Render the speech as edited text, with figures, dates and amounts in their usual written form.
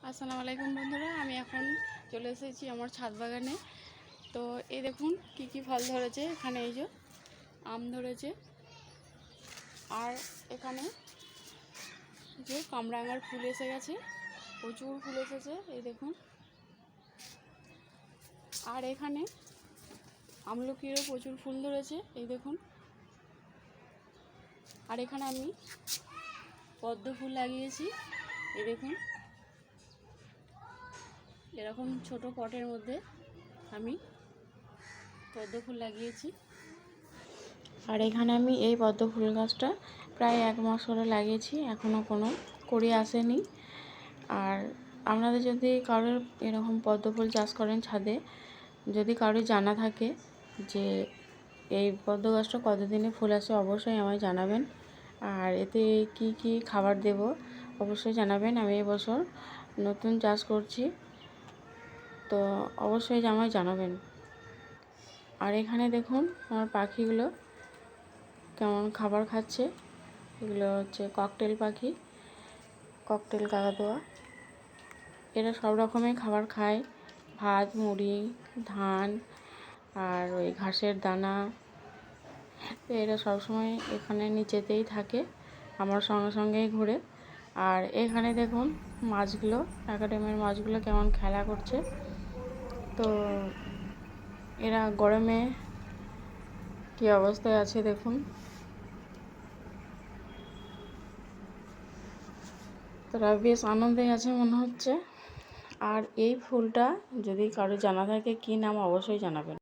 আসসালামু আলাইকুম বন্ধুরা, আমি এখন চলে এসেছি আমার ছাদ বাগানে। তো এই দেখুন কি কি ফল ধরেছে। এখানে এই যে আম ধরেছে, আর এখানে যে কামরাঙার ফুল এসে গেছে, প্রচুর ফুল এসেছে এই দেখুন। আর এখানে আমলকিরও প্রচুর ফুল ধরেছে এই দেখুন। আর এখানে আমি পদ্ম ফুল লাগিয়েছি এই দেখুন। এরকম ছোট পটের মধ্যে আমি পদ্ম ফুল লাগিয়েছি। আর এখানে আমি এই পদ্ম ফুল গাছটা প্রায় 1 মাস হলো লাগিয়েছি, এখনও কোনো কড়ি আসেনি। আর আপনাদের যদি কারোর এরকম পদ্ম ফুল চাষ করেন ছাদে, যদি কারোর জানা থাকে যে এই পদ্ম গাছটা কতদিনে ফুল আসে, অবশ্যই আমায় জানাবেন। আর এতে কি কি খাবার দেব অবশ্যই জানাবেন। আমি এবছর নতুন চাষ করছি, তো অবশ্যই আমায় জানাবেন। আর এখানে দেখুন আমার পাখিগুলো কেমন খাবার খাচ্ছে। এগুলো হচ্ছে ককটেল পাখি, ককটেল কাকাতুয়া। এরা সব রকমের খাবার খায়, ভাত, মুড়ি, ধান আর ওই ঘাসের দানা। তো এরা সবসময় এখানে নিচেতেই থাকে, আমার সঙ্গে সঙ্গেই ঘুরে। আর এখানে দেখুন মাছগুলো, অ্যাকুয়ারিয়ামের মাছগুলো কেমন খেলা করছে। তো এরা গরমে কী অবস্থায় আছে দেখুন। তারা বেশ আনন্দে আছে মনে হচ্ছে। আর এই ফুলটা যদি কারো জানা থাকে কী নাম অবশ্যই জানাবেন।